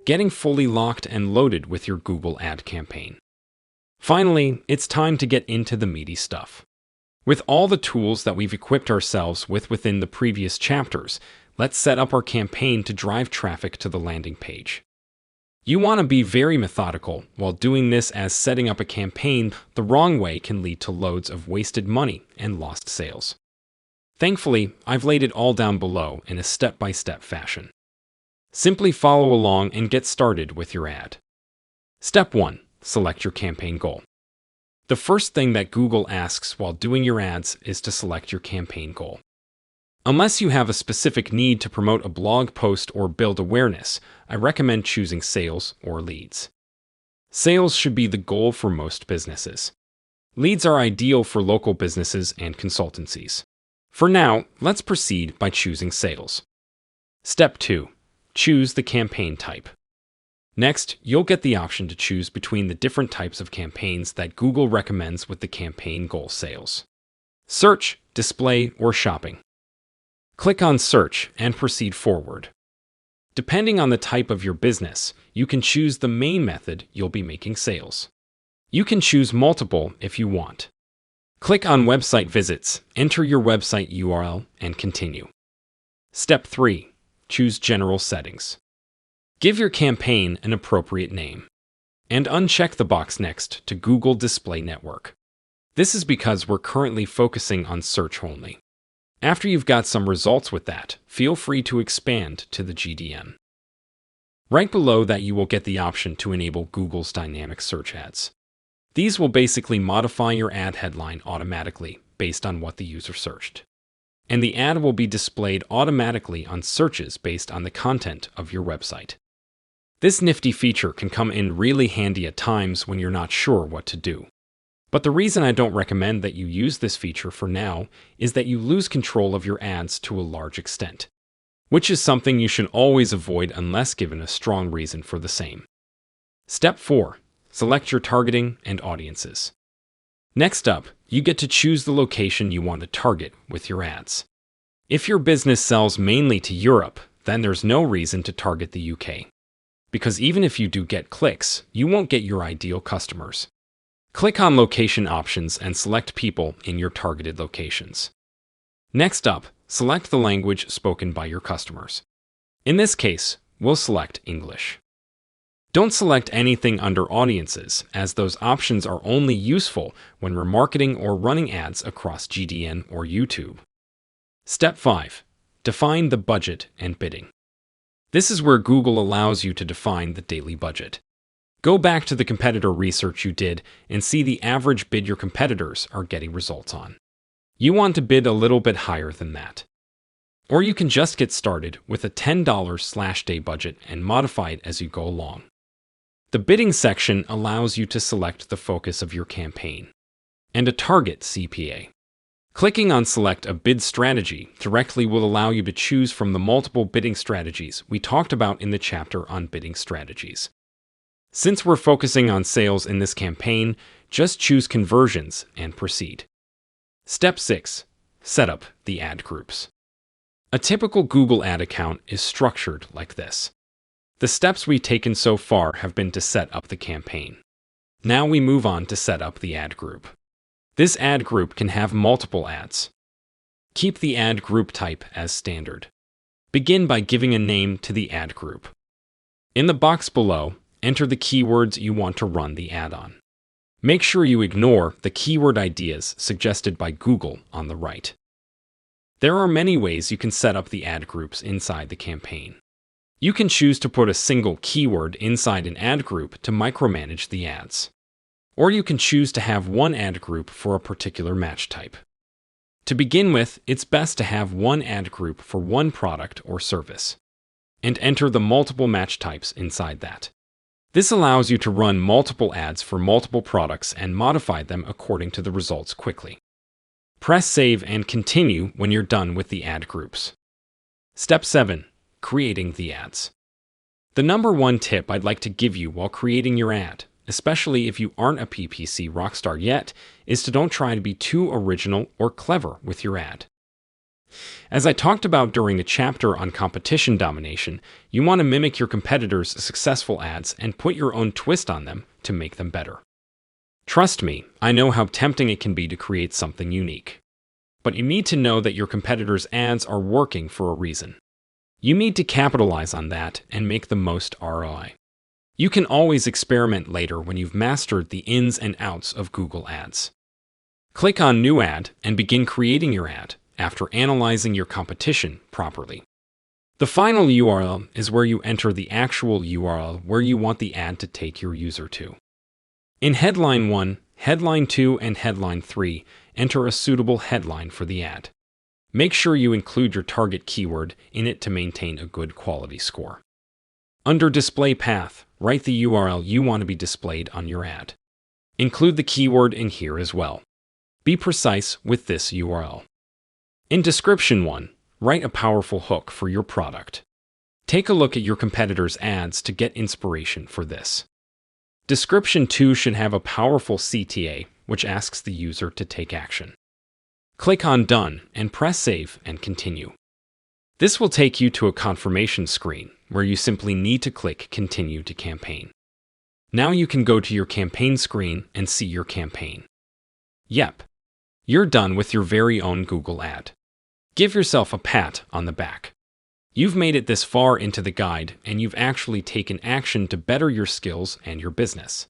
getting fully locked and loaded with your Google ad campaign. Finally, it's time to get into the meaty stuff. With all the tools that we've equipped ourselves with within the previous chapters, let's set up our campaign to drive traffic to the landing page. You want to be very methodical while doing this, as setting up a campaign the wrong way can lead to loads of wasted money and lost sales. Thankfully, I've laid it all down below in a step-by-step fashion. Simply follow along and get started with your ad. Step 1. Select your campaign goal. The first thing that Google asks while doing your ads is to select your campaign goal. Unless you have a specific need to promote a blog post or build awareness, I recommend choosing sales or leads. Sales should be the goal for most businesses. Leads are ideal for local businesses and consultancies. For now, let's proceed by choosing sales. Step 2. Choose the campaign type. Next, you'll get the option to choose between the different types of campaigns that Google recommends with the campaign goal: sales, search, display, or shopping. Click on Search and proceed forward. Depending on the type of your business, you can choose the main method you'll be making sales. You can choose multiple if you want. Click on Website Visits, enter your website URL, and continue. Step 3. Choose General Settings. Give your campaign an appropriate name, and uncheck the box next to Google Display Network. This is because we're currently focusing on search only. After you've got some results with that, feel free to expand to the GDN. Right below that, you will get the option to enable Google's dynamic search ads. These will basically modify your ad headline automatically based on what the user searched, and the ad will be displayed automatically on searches based on the content of your website. This nifty feature can come in really handy at times when you're not sure what to do. But the reason I don't recommend that you use this feature for now is that you lose control of your ads to a large extent, which is something you should always avoid unless given a strong reason for the same. Step 4. Select your targeting and audiences. Next up, you get to choose the location you want to target with your ads. If your business sells mainly to Europe, then there's no reason to target the UK. Because even if you do get clicks, you won't get your ideal customers. Click on Location Options and select people in your targeted locations. Next up, select the language spoken by your customers. In this case, we'll select English. Don't select anything under Audiences, as those options are only useful when we're marketing or running ads across GDN or YouTube. Step 5. Define the budget and bidding. This is where Google allows you to define the daily budget. Go back to the competitor research you did and see the average bid your competitors are getting results on. You want to bid a little bit higher than that. Or you can just get started with a $10/day budget and modify it as you go along. The bidding section allows you to select the focus of your campaign and a target CPA. Clicking on Select a Bid Strategy directly will allow you to choose from the multiple bidding strategies we talked about in the chapter on bidding strategies. Since we're focusing on sales in this campaign, just choose Conversions and proceed. Step 6. Set up the ad groups. A typical Google ad account is structured like this. The steps we've taken so far have been to set up the campaign. Now we move on to set up the ad group. This ad group can have multiple ads. Keep the ad group type as standard. Begin by giving a name to the ad group. In the box below, enter the keywords you want to run the ad on. Make sure you ignore the keyword ideas suggested by Google on the right. There are many ways you can set up the ad groups inside the campaign. You can choose to put a single keyword inside an ad group to micromanage the ads. Or you can choose to have one ad group for a particular match type. To begin with, it's best to have one ad group for one product or service, and enter the multiple match types inside that. This allows you to run multiple ads for multiple products and modify them according to the results quickly. Press Save and continue when you're done with the ad groups. Step 7. Creating the ads. The number one tip I'd like to give you while creating your ad, especially if you aren't a PPC rockstar yet, is to don't try to be too original or clever with your ad. As I talked about during the chapter on competition domination, you want to mimic your competitors' successful ads and put your own twist on them to make them better. Trust me, I know how tempting it can be to create something unique. But you need to know that your competitors' ads are working for a reason. You need to capitalize on that and make the most ROI. You can always experiment later when you've mastered the ins and outs of Google Ads. Click on New Ad and begin creating your ad after analyzing your competition properly. The final URL is where you enter the actual URL where you want the ad to take your user to. In Headline 1, Headline 2, and Headline 3, enter a suitable headline for the ad. Make sure you include your target keyword in it to maintain a good quality score. Under Display Path, write the URL you want to be displayed on your ad. Include the keyword in here as well. Be precise with this URL. In Description 1, write a powerful hook for your product. Take a look at your competitors' ads to get inspiration for this. Description 2 should have a powerful CTA, which asks the user to take action. Click on Done and press Save and Continue. This will take you to a confirmation screen where you simply need to click Continue to Campaign. Now you can go to your campaign screen and see your campaign. Yep, you're done with your very own Google ad. Give yourself a pat on the back. You've made it this far into the guide, and you've actually taken action to better your skills and your business.